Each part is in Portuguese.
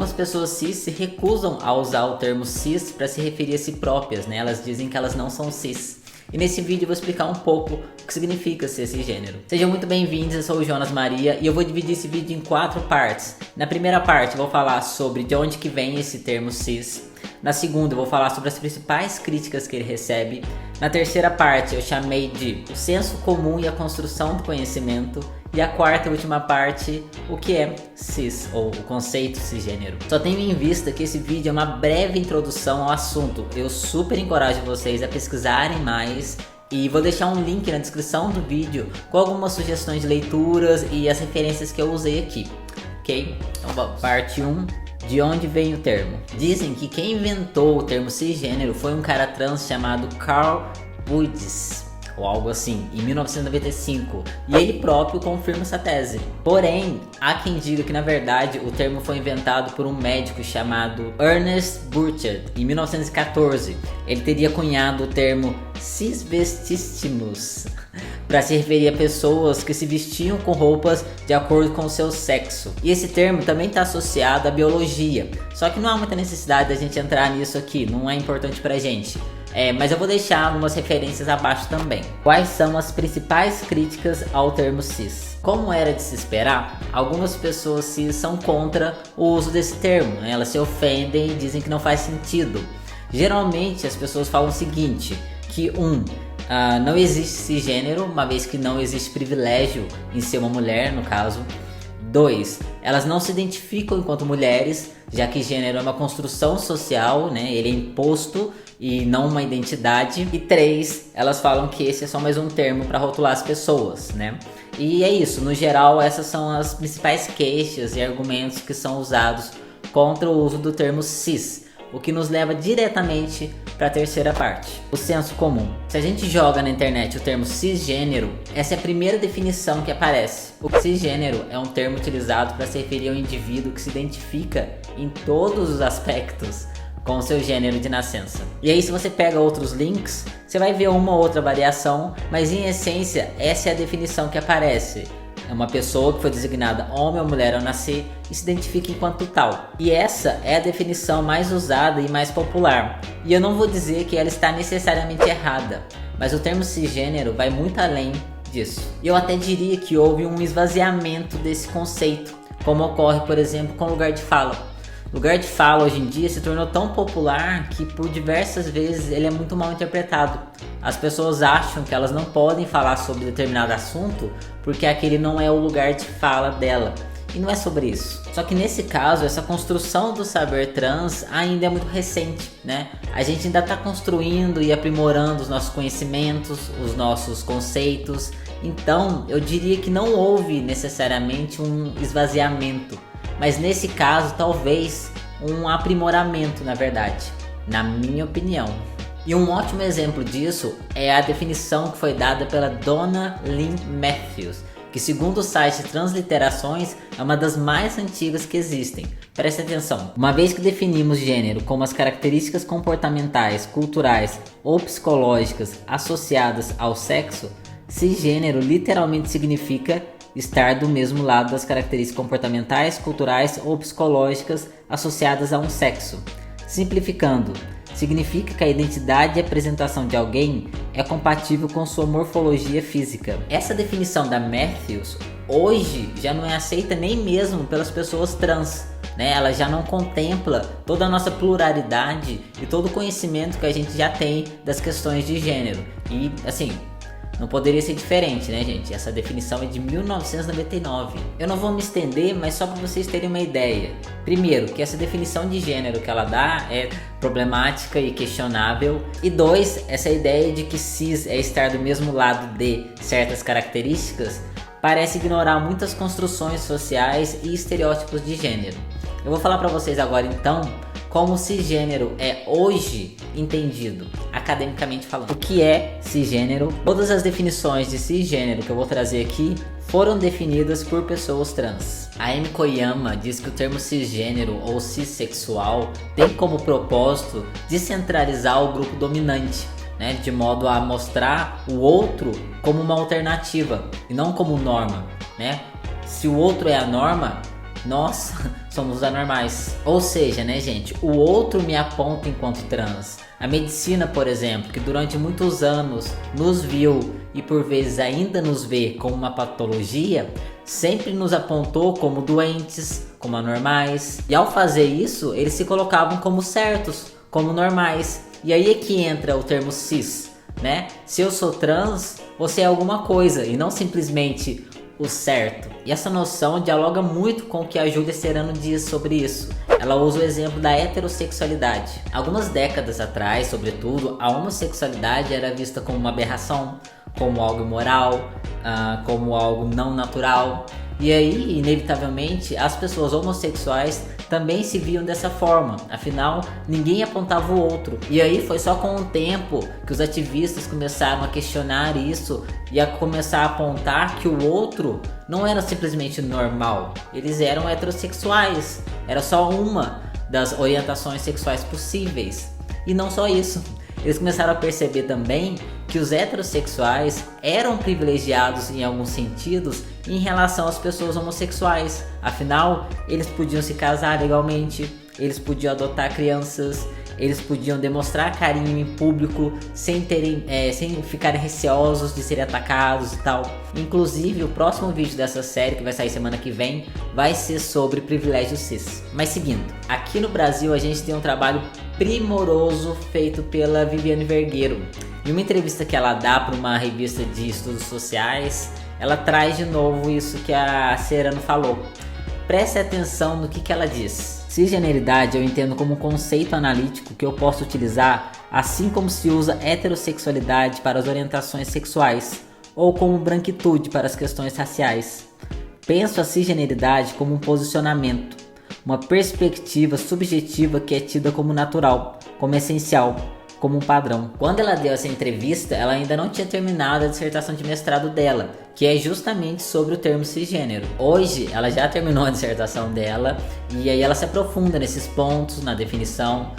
Algumas pessoas cis se recusam a usar o termo cis para se referir a si próprias, né? Elas dizem que elas não são cis. E nesse vídeo eu vou explicar um pouco o que significa ser cisgênero. Sejam muito bem-vindos, eu sou o Jonas Maria e eu vou dividir esse vídeo em 4 partes. Na primeira parte eu vou falar sobre de onde que vem esse termo cis. Na segunda eu vou falar sobre as principais críticas que ele recebe. Na terceira parte eu chamei de o senso comum e a construção do conhecimento. E a quarta e última parte, o que é cis, ou o conceito cisgênero. Só tenho em vista que esse vídeo é uma breve introdução ao assunto. Eu super encorajo vocês a pesquisarem mais e vou deixar um link na descrição do vídeo com algumas sugestões de leituras e as referências que eu usei aqui, ok? Então vamos, parte 1. De onde vem o termo? Dizem que quem inventou o termo cisgênero foi um cara trans chamado Carl Woods, ou algo assim, em 1995, e ele próprio confirma essa tese. Porém, há quem diga que na verdade o termo foi inventado por um médico chamado Ernest Burchard em 1914. Ele teria cunhado o termo cisvestissimus para se referir a pessoas que se vestiam com roupas de acordo com o seu sexo. E esse termo também está associado à biologia, só que não há muita necessidade da gente entrar nisso aqui, não é importante pra gente. Mas eu vou deixar algumas referências abaixo também. Quais são as principais críticas ao termo cis? Como era de se esperar, algumas pessoas cis são contra o uso desse termo, né? Elas se ofendem e dizem que não faz sentido. Geralmente as pessoas falam o seguinte, que não existe cisgênero, uma vez que não existe privilégio em ser uma mulher, no caso. 2. Elas não se identificam enquanto mulheres, já que gênero é uma construção social, né? Ele é imposto e não uma identidade. E 3. Elas falam que esse é só mais um termo para rotular as pessoas, né? E é isso, no geral essas são as principais queixas e argumentos que são usados contra o uso do termo cis, o que nos leva diretamente para a terceira parte, o senso comum. Se a gente joga na internet o termo cisgênero, essa é a primeira definição que aparece. O cisgênero é um termo utilizado para se referir ao indivíduo que se identifica em todos os aspectos com o seu gênero de nascença. E aí, se você pega outros links, você vai ver uma ou outra variação, mas em essência essa é a definição que aparece. É uma pessoa que foi designada homem ou mulher ao nascer e se identifica enquanto tal. E essa é a definição mais usada e mais popular. E eu não vou dizer que ela está necessariamente errada, mas o termo cisgênero vai muito além disso. E eu até diria que houve um esvaziamento desse conceito, como ocorre, por exemplo, com lugar de fala. Lugar de fala hoje em dia se tornou tão popular que por diversas vezes ele é muito mal interpretado. As pessoas acham que elas não podem falar sobre determinado assunto porque aquele não é o lugar de fala dela. E não é sobre isso. Só que nesse caso, essa construção do saber trans ainda é muito recente, né? A gente ainda está construindo e aprimorando os nossos conhecimentos, os nossos conceitos. Então, eu diria que não houve necessariamente um esvaziamento, mas nesse caso, talvez um aprimoramento, na verdade, na minha opinião. E um ótimo exemplo disso é a definição que foi dada pela Donna Lynn Matthews, que segundo o site Transliterações é uma das mais antigas que existem. Preste atenção. Uma vez que definimos gênero como as características comportamentais, culturais ou psicológicas associadas ao sexo, cisgênero literalmente significa estar do mesmo lado das características comportamentais, culturais ou psicológicas associadas a um sexo. Simplificando, significa que a identidade e apresentação de alguém é compatível com sua morfologia física. Essa definição da Matthews hoje já não é aceita nem mesmo pelas pessoas trans, né? Ela já não contempla toda a nossa pluralidade e todo o conhecimento que a gente já tem das questões de gênero. E assim, não poderia ser diferente, né, gente? Essa definição é de 1999. Eu não vou me estender, mas só para vocês terem uma ideia. Primeiro, que essa definição de gênero que ela dá é problemática e questionável. E 2, essa ideia de que cis é estar do mesmo lado de certas características parece ignorar muitas construções sociais e estereótipos de gênero. Eu vou falar para vocês agora, então, como o cisgênero é hoje entendido, academicamente falando. O que é cisgênero? Todas as definições de cisgênero que eu vou trazer aqui foram definidas por pessoas trans. A Amy Koyama diz que o termo cisgênero ou cissexual tem como propósito descentralizar o grupo dominante, né, de modo a mostrar o outro como uma alternativa e não como norma, né? Se o outro é a norma, nós somos os anormais. Ou seja, né, gente, o outro me aponta enquanto trans. A medicina, por exemplo, que durante muitos anos nos viu e por vezes ainda nos vê como uma patologia, sempre nos apontou como doentes, como anormais. E ao fazer isso, eles se colocavam como certos, como normais. E aí é que entra o termo cis, né? Se eu sou trans, você é alguma coisa e não simplesmente o certo. E essa noção dialoga muito com o que a Júlia Serano diz sobre isso. Ela usa o exemplo da heterossexualidade. Algumas décadas atrás, sobretudo, a homossexualidade era vista como uma aberração, como algo imoral, como algo não natural. E aí, inevitavelmente, as pessoas homossexuais também se viam dessa forma. Afinal, ninguém apontava o outro. E aí foi só com o tempo que os ativistas começaram a questionar isso e a começar a apontar que o outro não era simplesmente normal. Eles eram heterossexuais. Era só uma das orientações sexuais possíveis. E não só isso. Eles começaram a perceber também que os heterossexuais eram privilegiados em alguns sentidos em relação às pessoas homossexuais. Afinal, eles podiam se casar legalmente, eles podiam adotar crianças, eles podiam demonstrar carinho em público sem ficarem receosos de serem atacados e tal. Inclusive, o próximo vídeo dessa série, que vai sair semana que vem, vai ser sobre privilégio cis. Mas seguindo, aqui no Brasil a gente tem um trabalho primoroso feito pela Viviane Vergueiro. Em uma entrevista que ela dá para uma revista de estudos sociais, ela traz de novo isso que a Serano falou. Preste atenção no que ela diz. Cisgeneridade eu entendo como um conceito analítico que eu posso utilizar assim como se usa heterossexualidade para as orientações sexuais ou como branquitude para as questões raciais. Penso a cisgeneridade como um posicionamento, uma perspectiva subjetiva que é tida como natural, como essencial, como um padrão. Quando ela deu essa entrevista, ela ainda não tinha terminado a dissertação de mestrado dela, que é justamente sobre o termo cisgênero. Hoje, ela já terminou a dissertação dela e aí ela se aprofunda nesses pontos, na definição.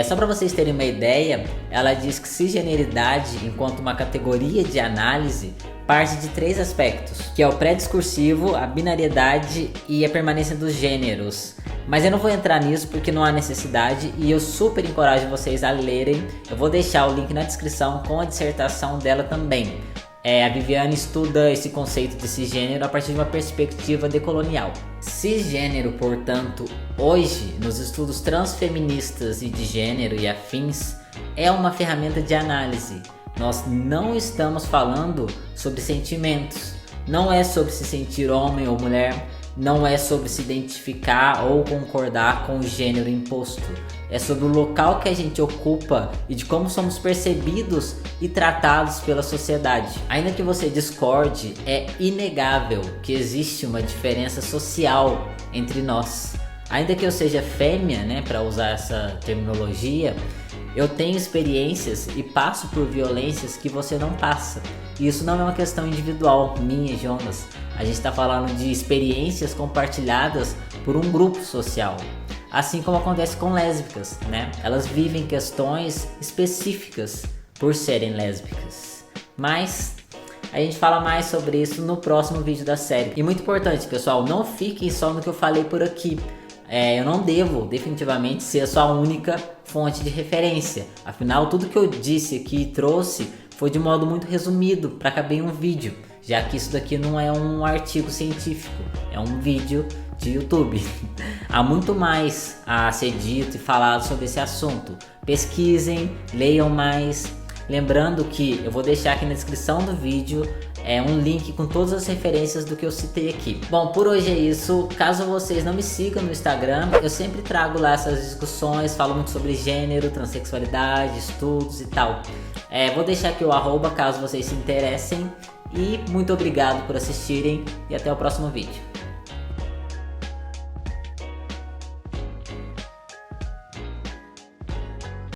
Só para vocês terem uma ideia, ela diz que cisgeneridade, enquanto uma categoria de análise, parte de 3 aspectos, que é o pré-discursivo, a binariedade e a permanência dos gêneros. Mas eu não vou entrar nisso porque não há necessidade e eu super encorajo vocês a lerem. Eu vou deixar o link na descrição com a dissertação dela também. A Viviane estuda esse conceito de cisgênero a partir de uma perspectiva decolonial. Cisgênero, portanto, hoje, nos estudos transfeministas e de gênero e afins, é uma ferramenta de análise. Nós não estamos falando sobre sentimentos, não é sobre se sentir homem ou mulher, não é sobre se identificar ou concordar com o gênero imposto. É sobre o local que a gente ocupa e de como somos percebidos e tratados pela sociedade. Ainda que você discorde, é inegável que existe uma diferença social entre nós. Ainda que eu seja fêmea, né, para usar essa terminologia, eu tenho experiências e passo por violências que você não passa. E isso não é uma questão individual, minha e Jonas. A gente está falando de experiências compartilhadas por um grupo social. Assim como acontece com lésbicas, né? Elas vivem questões específicas por serem lésbicas. Mas a gente fala mais sobre isso no próximo vídeo da série. E muito importante, pessoal, não fiquem só no que eu falei por aqui. Eu não devo definitivamente ser a sua única fonte de referência. Afinal, tudo que eu disse aqui e trouxe foi de modo muito resumido para caber em um vídeo, já que isso daqui não é um artigo científico, é um vídeo de YouTube. Há muito mais a ser dito e falado sobre esse assunto. Pesquisem, leiam mais. Lembrando que eu vou deixar aqui na descrição do vídeo um link com todas as referências do que eu citei aqui. Bom, por hoje é isso. Caso vocês não me sigam no Instagram, eu sempre trago lá essas discussões, falo muito sobre gênero, transexualidade, estudos e tal. Vou deixar aqui o @ caso vocês se interessem. E muito obrigado por assistirem e até o próximo vídeo.